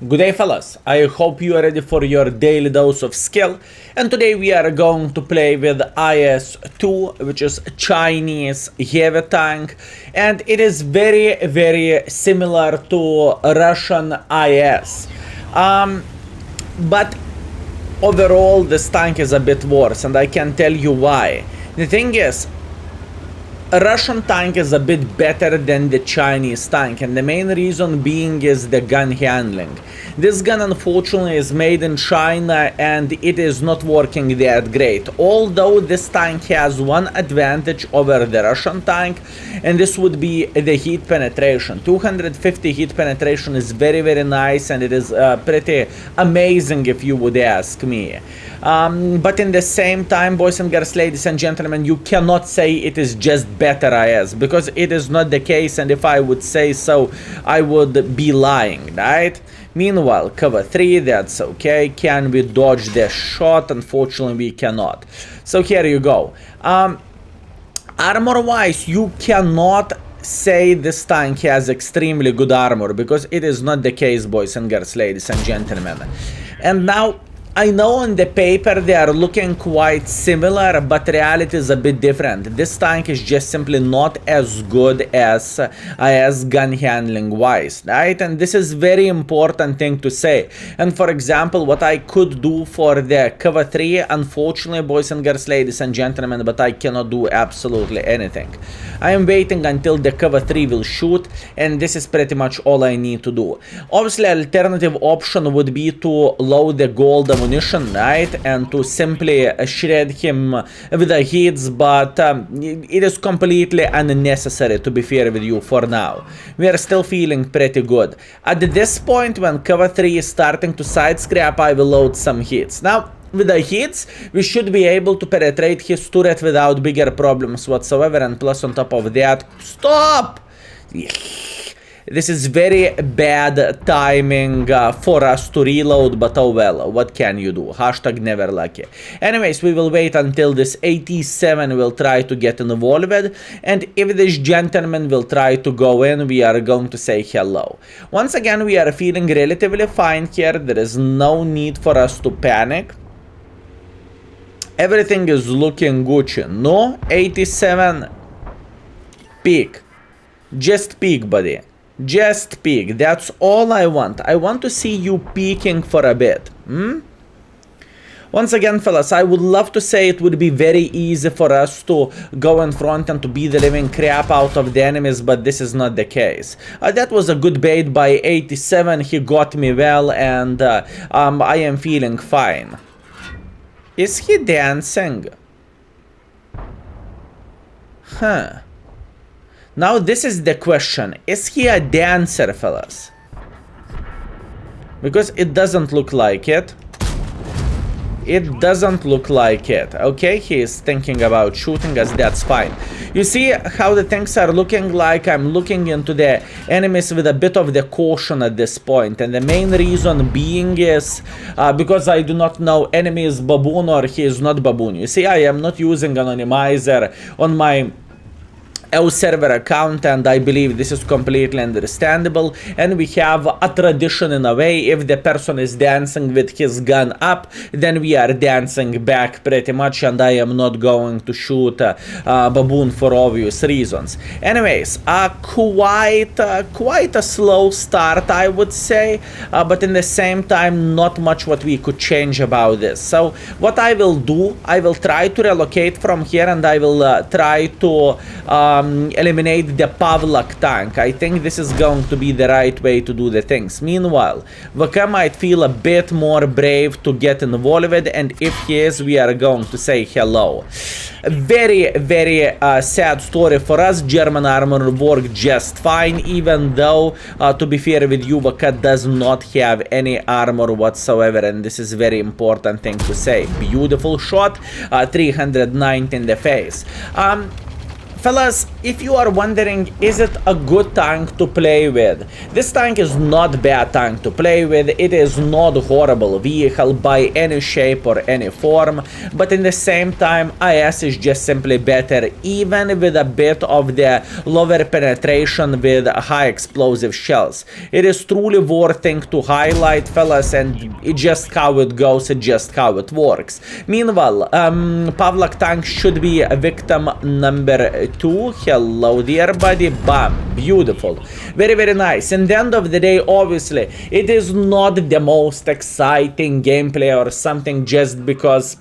Good day, fellas. I hope you are ready for your daily dose of skill. And today we are going to play with IS-2, which is Chinese heavy tank. And it is very similar to Russian IS. But overall, this tank is a bit worse, and I can tell you why. The thing is, a Russian tank is a bit better than the Chinese tank, and the main reason being is the gun handling. This gun unfortunately is made in China and it is not working that great, although this tank has one advantage over the Russian tank, and this would be the heat penetration. 250 heat penetration is very nice, and it is pretty amazing if you would ask me. But in the same time, boys and girls, ladies and gentlemen, you cannot say it is just better IS, because it is not the case, and if I would say so, I would be lying, right? Meanwhile, cover 3, that's okay. Can we dodge the shot? Unfortunately, we cannot. So here you go. Armor-wise, you cannot say this tank has extremely good armor, because it is not the case, boys and girls, ladies and gentlemen. And now, I know on the paper they are looking quite similar, but reality is a bit different. This tank is just simply not as good as gun handling wise, right? And this is very important thing to say. And for example, what I could do for the cover 3, unfortunately, boys and girls, ladies and gentlemen, but I cannot do absolutely anything. I am waiting until the cover 3 will shoot, and this is pretty much all I need to do. Obviously, alternative option would be to load the gold ammunition, right, and to simply shred him with the hits, but it is completely unnecessary, to be fair with you, for now. We are still feeling pretty good. At this point, when cover 3 is starting to side scrap, I will load some hits. Now, with the hits, we should be able to penetrate his turret without bigger problems whatsoever, and plus on top of that, stop! This is very bad timing for us to reload, but oh well, what can you do? Hashtag never lucky. Anyways, we will wait until this 87 will try to get involved, and if this gentleman will try to go in, we are going to say hello. Once again, we are feeling relatively fine here. There is no need for us to panic. Everything is looking Gucci. No, 87. Peek. Just peek, buddy. Just peek. That's all I want. I want to see you peeking for a bit. Once again, fellas, I would love to say it would be very easy for us to go in front and to beat the living crap out of the enemies, but this is not the case. That was a good bait by 87. He got me well, and I am feeling fine. Is he dancing? Huh. Now this is the question. Is he a dancer, fellas? Because it doesn't look like it. It doesn't look like it. Okay, he is thinking about shooting us, that's fine. You see how the things are looking like? I'm looking into the enemies with a bit of the caution at this point, and the main reason being is because I do not know enemy is baboon or he is not baboon. You see, I am not using anonymizer on my server account, and I believe this is completely understandable, and we have a tradition in a way. If the person is dancing with his gun up, then we are dancing back pretty much, and I am not going to shoot baboon for obvious reasons. Anyways, quite a slow start, I would say, but in the same time not much what we could change about this. So what I will do, I will try to relocate from here, and I will try to eliminate the Pavlak tank. I think this is going to be the right way to do the things. Meanwhile, VK might feel a bit more brave to get involved, and if he is, we are going to say hello. Very sad story for us. German armor worked just fine, even though, to be fair with you, VK does not have any armor whatsoever, and this is very important thing to say. Beautiful shot, 390 in the face. Fellas, if you are wondering, is it a good tank to play with? This tank is not bad tank to play with. It is not a horrible vehicle by any shape or any form, but in the same time, IS is just simply better, even with a bit of the lower penetration with high explosive shells. It is truly worth thing to highlight, fellas, and it's just how it goes, it's just how it works. Meanwhile, Pavlak tank should be a victim number 2. Hello dear buddy. Bam. Beautiful. Very, very nice. In the end of the day, obviously, it is not the most exciting gameplay or something just because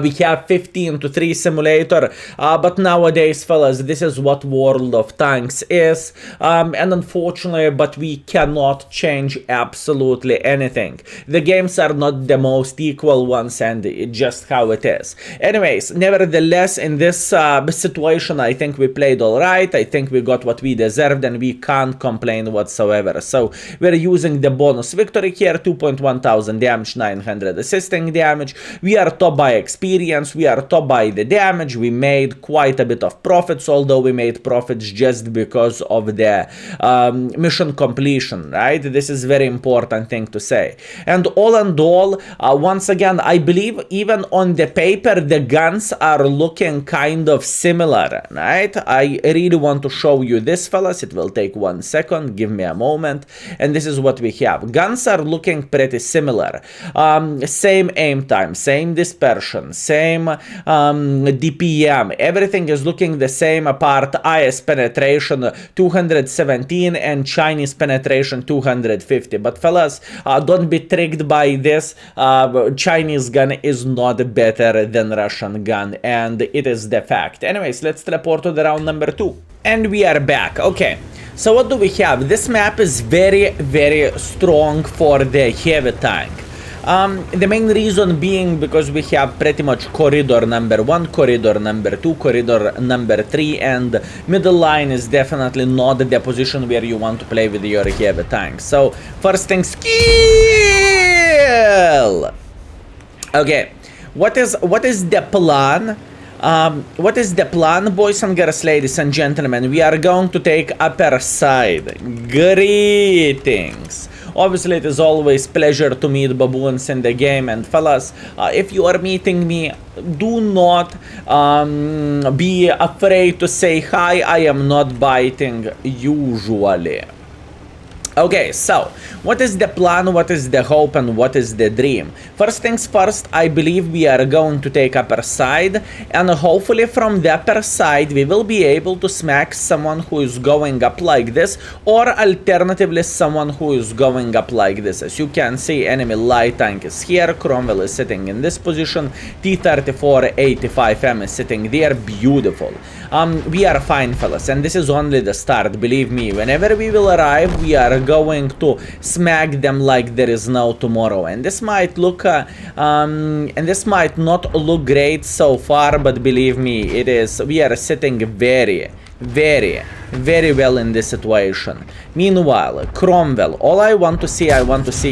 we have 15 to 3 simulator, but nowadays, fellas, this is what World of Tanks is, and unfortunately, but we cannot change absolutely anything. The games are not the most equal ones, and it's just how it is. Anyways, nevertheless, in this situation, I think we played alright. I think we got what we deserved, and we can't complain whatsoever. So, we're using the bonus victory here, 2.1 thousand damage, 900 assisting damage. We are top by experience, we are top by the damage. We made quite a bit of profits, although we made profits just because of the mission completion, right? This is very important thing to say. And all in all, once again, I believe even on the paper, the guns are looking kind of similar, right? I really want to show you this, fellas. It will take 1 second. Give me a moment. And this is what we have. Guns are looking pretty similar. Same aim time, same dispersion, same DPM, everything is looking the same apart IS penetration 217 and Chinese penetration 250. But fellas, don't be tricked by this. Chinese gun is not better than Russian gun, and it is the fact. Anyways, let's teleport to the round number 2. And we are back. Okay. So what do we have? This map is very, very strong for the heavy tank. The main reason being because we have pretty much corridor number 1, corridor number 2, corridor number 3, and middle line is definitely not the position where you want to play with your heavy tank. So first thing, skill. Okay, what is the plan? What is the plan, boys and girls, ladies and gentlemen? We are going to take upper side. Greetings. Obviously, it is always pleasure to meet baboons in the game, and fellas, if you are meeting me, do not be afraid to say hi. I am not biting usually. Okay, so what is the plan, what is the hope, and what is the dream? First things first, I believe we are going to take upper side, and hopefully from the upper side we will be able to smack someone who is going up like this, or alternatively someone who is going up like this. As you can see, enemy light tank is here, Cromwell is sitting in this position, T-34-85M is sitting there. Beautiful. We are fine, fellas, and this is only the start. Believe me, whenever we will arrive, we are going to smack them like there is no tomorrow. And this might look and this might not look great so far, but believe me, it is. We are sitting very well in this situation. Meanwhile, Cromwell, all I want to see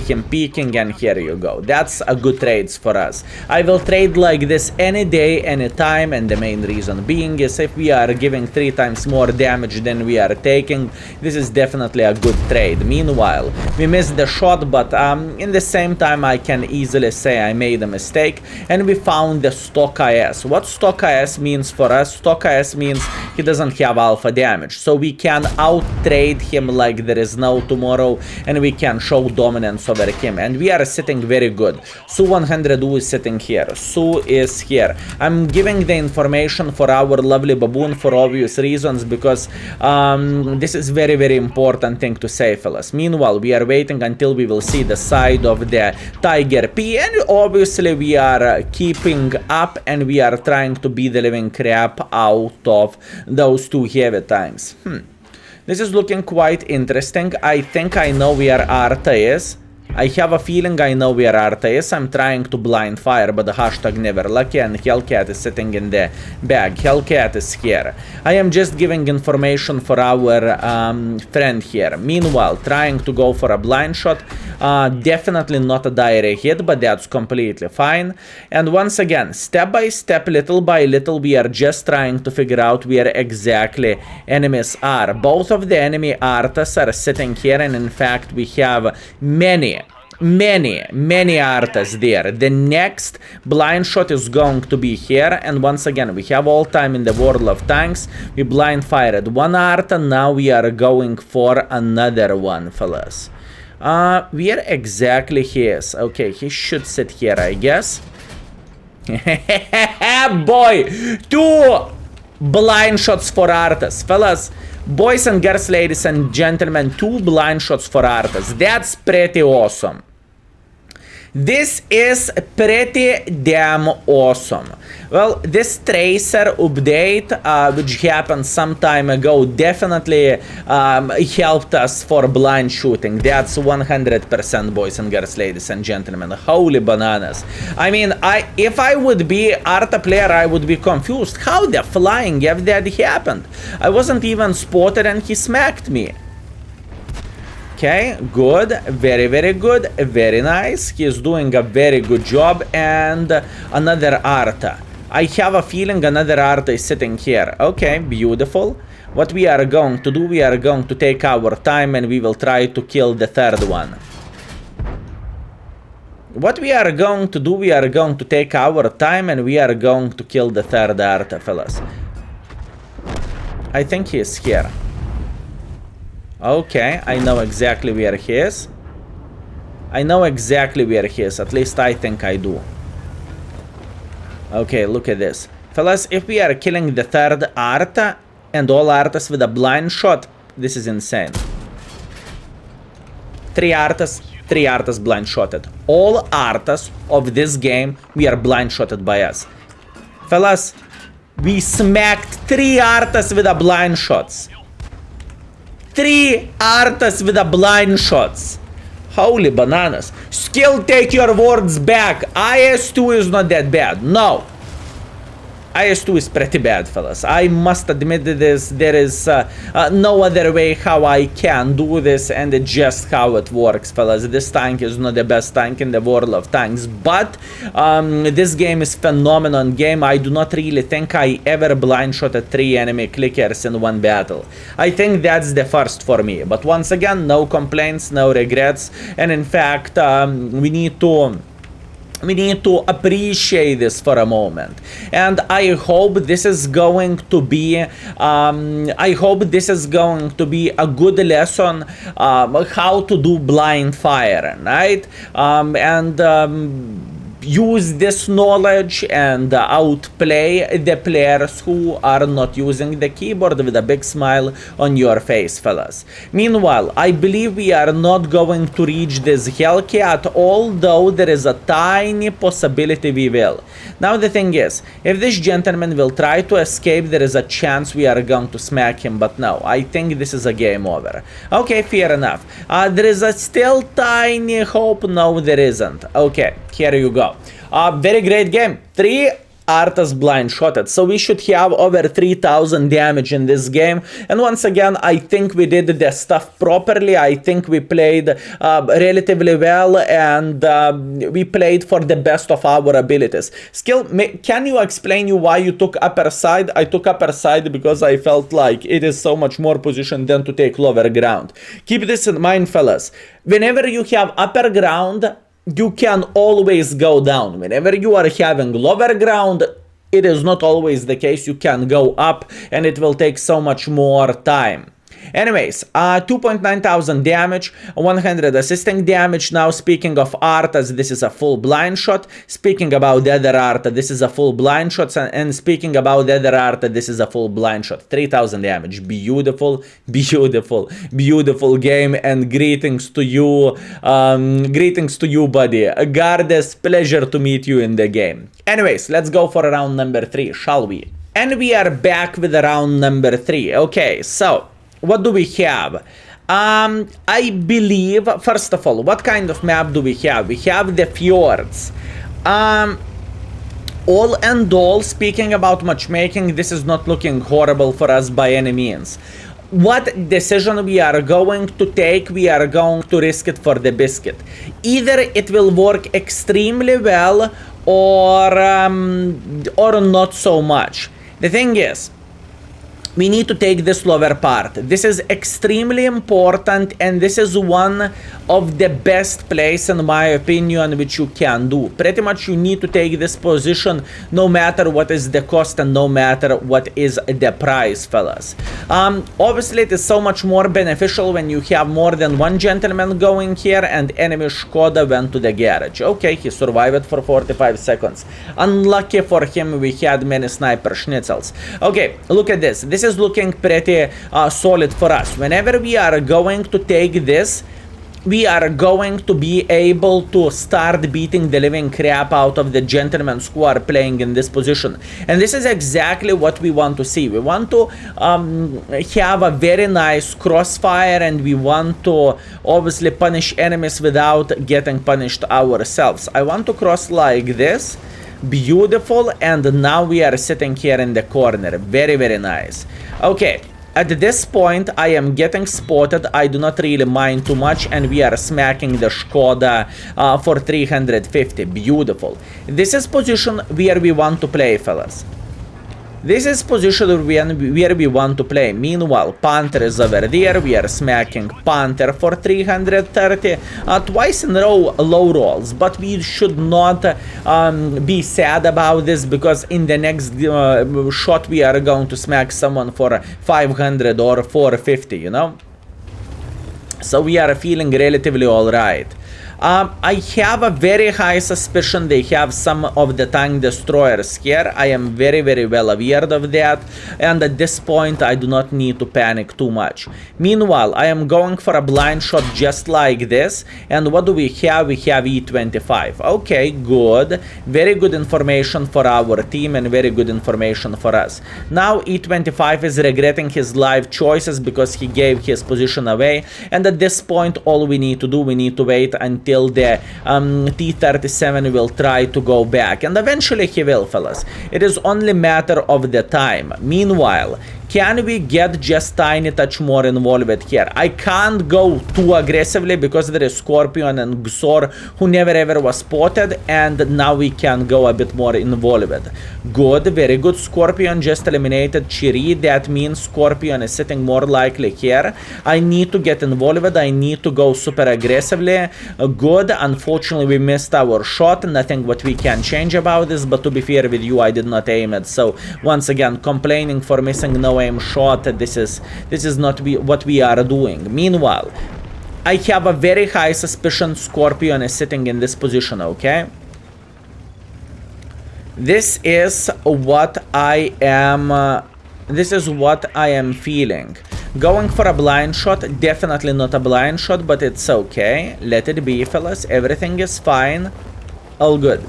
him peeking, and here you go. That's a good trades for us. I will trade like this any day, any time, and the main reason being is if we are giving 3 times more damage than we are taking, this is definitely a good trade. Meanwhile, we missed the shot, but in the same time, I can easily say I made a mistake, and we found the stock IS. What stock IS means for us? Stock IS means he doesn't have alpha damage, so we can out-trade him like there is no tomorrow, and we can show dominance over him, and we are sitting very good. Su-100U is sitting here, Su is here. I'm giving the information for our lovely baboon for obvious reasons, because this is very important thing to say, fellas. Meanwhile, we are waiting until we will see the side of the Tiger P, and obviously we are keeping up, and we are trying to beat the living crap out of those 2 heavy tanks. This is looking quite interesting. I think I know where Arta is. I have a feeling I know where Arta is. I'm trying to blind fire, but the hashtag never lucky, and Hellcat is sitting in the bag. Hellcat is here. I am just giving information for our friend here. Meanwhile, trying to go for a blind shot. Definitely not a direct hit, but that's completely fine. And once again, step by step, little by little, we are just trying to figure out where exactly enemies are. Both of the enemy arties are sitting here, and in fact, we have many arties there. The next blind shot is going to be here, and once again, we have all time in the world of tanks. We blind fired one art, and now we are going for another one, fellas. Where exactly he is? Okay, he should sit here, I guess. Boy, 2 blind shots for artists, fellas. Boys and girls, ladies and gentlemen, 2 blind shots for artists. That's pretty awesome. This is pretty damn awesome. Well, this tracer update, which happened some time ago, definitely helped us for blind shooting. That's 100%, boys and girls, ladies and gentlemen. Holy bananas. I mean, if I would be Arta player, I would be confused. How the flying F that happened? I wasn't even spotted and he smacked me. Okay, good, very, very good, very nice. He's doing a very good job. And another Arta. I have a feeling another Arta is sitting here. Okay, beautiful. What we are going to do, we are going to take our time and we will try to kill the third one. What we are going to do, we are going to take our time and we are going to kill the third Arta, fellas. I think he is here. Okay, I know exactly where he is. I know exactly where he is. At least I think I do. Okay, look at this. Fellas, if we are killing the third Arta and all Artas with a blind shot, this is insane. 3 Artas blind shotted. All Artas of this game, we are blind shotted by us. Fellas, we smacked 3 Artas with a blind shots. 3 artists with a blind shots. Holy bananas. Skill, take your words back. IS-2 is not that bad. No. IS-2 is pretty bad, fellas. I must admit this. There is no other way how I can do this, and it's just how it works, fellas. This tank is not the best tank in the world of tanks, but this game is phenomenal game. I do not really think I ever blind shotted 3 enemy clickers in one battle. I think that's the first for me. But once again, no complaints, no regrets, and in fact, we need to appreciate this for a moment. And I hope this is going to be a good lesson how to do blind fire, right? Use this knowledge and outplay the players who are not using the keyboard with a big smile on your face, fellas. Meanwhile, I believe we are not going to reach this Hellcat, although there is a tiny possibility we will. Now the thing is, if this gentleman will try to escape, there is a chance we are going to smack him, but no, I think this is a game over. Okay, fair enough. There is a still tiny hope. No, there isn't. Okay, here you go. Very great game. 3 Artas blind shotted, so we should have over 3000 damage in this game. And once again, I think we did the stuff properly. I think we played relatively well, and we played for the best of our abilities. Skill, can you explain why you took upper side? I took upper side because I felt like it is so much more position than to take lower ground. Keep this in mind, fellas. Whenever you have upper ground, you can always go down. Whenever you are having lower ground, it is not always the case. You can go up and it will take so much more time. Anyways, 2,900 damage, 100 assisting damage. Now, speaking of Artas, this is a full blind shot. Speaking about the other Arta, this is a full blind shot. And speaking about the other Arta, this is a full blind shot. 3,000 damage. Beautiful, beautiful, beautiful game. And greetings to you, buddy. Gardes, pleasure to meet you in the game. Anyways, let's go for round number 3, shall we? And we are back with round number 3. Okay, so what do we have? I believe, first of all, what kind of map do we have? We have the fjords. All and all, speaking about matchmaking, this is not looking horrible for us by any means. what decision we are going to take, we are going to risk it for the biscuit. Either it will work extremely well or not so much. The thing is, we need to take this lower part. This is extremely important, and this is one of the best place, in my opinion, which you can do. Pretty much you need to take this position no matter what is the cost and no matter what is the price, fellas. Obviously, it is so much more beneficial when you have more than one gentleman going here, and enemy Skoda went to the garage. Okay, he survived for 45 seconds. Unlucky for him, we had many sniper schnitzels. Okay, look at this. This is looking pretty solid for us. Whenever we are going to take this, we are going to be able to start beating the living crap out of the gentlemen who are playing in this position. And this is exactly what we want to see. We want to have a very nice crossfire, and we want to obviously punish enemies without getting punished ourselves. I want to cross like this. Beautiful. And now we are sitting here in the corner. Very, very nice. Okay. At this point, I am getting spotted. I do not really mind too much, and we are smacking the Skoda for 350. Beautiful. This is position where we want to play, fellas. This is position where we want to play. Meanwhile, Panther is over there. We are smacking Panther for 330. Twice in a row, low rolls. But we should not be sad about this, because in the next shot we are going to smack someone for 500 or 450, you know? So we are feeling relatively alright. I have a very high suspicion they have some of the tank destroyers here. I am very, very well aware of that. And at this point, I do not need to panic too much. Meanwhile, I am going for a blind shot just like this. And what do we have? We have E25. Okay, good. Very good information for our team and very good information for us. Now, E25 is regretting his life choices because he gave his position away. And at this point, all we need to do, we need to wait until the T-37 will try to go back, and eventually he will, fellas. It is only matter of the time. Meanwhile, can we get just tiny touch more involved here? I can't go too aggressively because there is Scorpion and Xor who never ever was spotted, and now we can go a bit more involved. Good, very good. Scorpion just eliminated Chiri. That means Scorpion is sitting more likely here. I need to get involved. I need to go super aggressively. Good. Unfortunately, we missed our shot. Nothing what we can change about this, but to be fair with you, I did not aim it. So once again, complaining for missing no aim shot, this is not what we are doing. Meanwhile, I have a very high suspicion Scorpion is sitting in this position, okay? This is what I am feeling. Going for a blind shot, definitely not a blind shot, but it's okay. Let it be, fellas. Everything is fine. All good.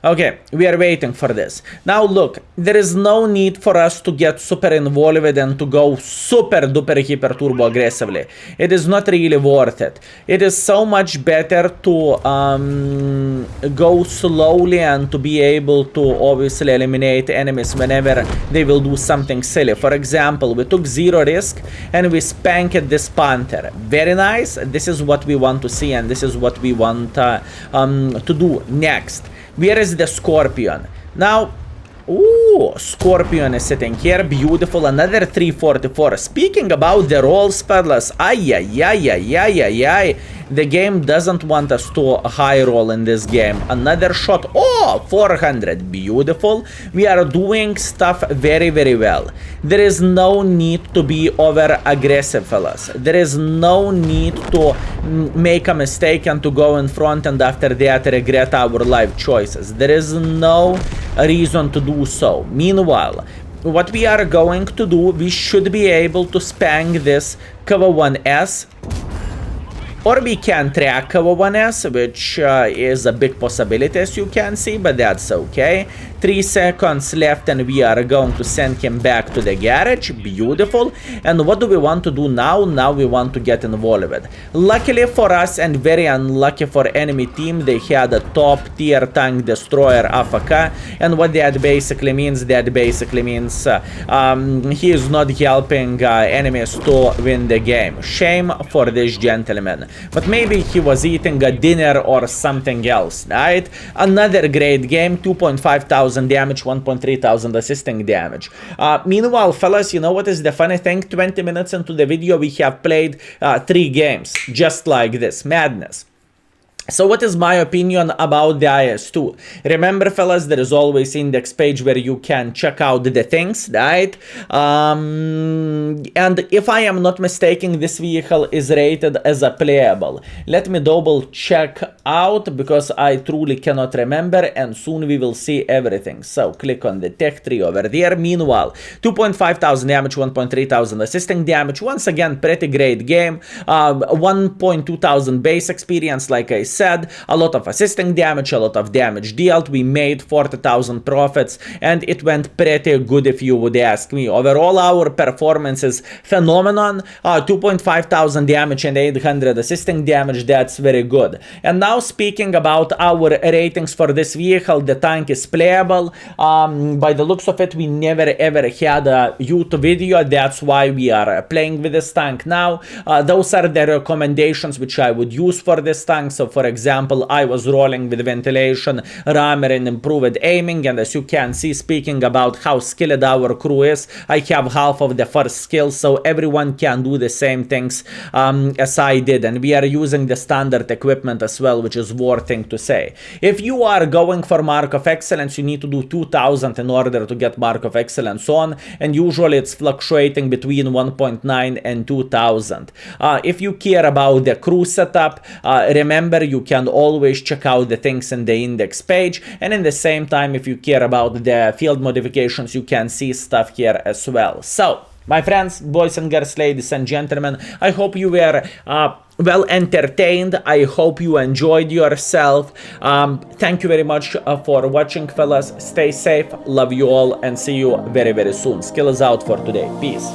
Okay, we are waiting for this. Now look, there is no need for us to get super involved and to go super duper hyper turbo aggressively. It is not really worth it. It is so much better to go slowly and to be able to obviously eliminate enemies whenever they will do something silly. For example, we took 0 risk and we spanked this Panther. Very nice. This is what we want to see, and this is what we want to do next. Where is the Scorpion? Now, ooh, Scorpion is sitting here. Beautiful. Another 344. Speaking about the rolls, fellas. The game doesn't want us to high roll in this game. Another shot. Oh, 400. Beautiful. We are doing stuff very, very well. There is no need to be over aggressive, fellas. There is no need to make a mistake and to go in front and after that regret our life choices. There is no reason to do so. Meanwhile, what we are going to do, we should be able to spank this KV-1S, or we can track KV-1S, which is a big possibility as you can see, but that's okay. 3 seconds left and we are going to send him back to the garage. Beautiful. And what do we want to do now? Now we want to get involved. Luckily for us and very unlucky for enemy team, they had a top tier tank destroyer AFK. And what that basically means, he is not helping enemies to win the game. Shame for this gentleman. But maybe he was eating a dinner or something else, right? Another great game, 2,500 damage, 1,300 assisting damage. Meanwhile, fellas, you know what is the funny thing? 20 minutes into the video, we have played 3 games, just like this. Madness. So what is my opinion about the IS-2? Remember, fellas, there is always index page where you can check out the things, right? And if I am not mistaken, this vehicle is rated as a playable. Let me double check out because I truly cannot remember, and soon we will see everything. So click on the tech tree over there. Meanwhile, 2,500 damage, 1,300 assisting damage. Once again, pretty great game. 1,200 base experience, like I said, a lot of assisting damage, a lot of damage dealt. We made 40,000 profits, and it went pretty good if you would ask me. Overall, our performance is phenomenon. 2,500 damage and 800 assisting damage. That's very good. And now speaking about our ratings for this vehicle, the tank is playable. By the looks of it, we never ever had a YouTube video. That's why we are playing with this tank now. Those are the recommendations which I would use for this tank. So for example, I was rolling with ventilation, rammer, and improved aiming. And as you can see, speaking about how skilled our crew is, I have half of the first skill, so everyone can do the same things as I did. And we are using the standard equipment as well, which is worth thing to say. If you are going for Mark of Excellence, you need to do 2,000 in order to get Mark of Excellence on, and usually it's fluctuating between 1.9 and 2,000. If you care about the crew setup, remember you can always check out the things in the index page, and in the same time, if you care about the field modifications, you can see stuff here as well. So my friends, boys and girls, ladies and gentlemen, I hope you were well entertained. I hope you enjoyed yourself. Thank you very much for watching, fellas. Stay safe, love you all, and see you very, very soon. Skill is out for today. Peace.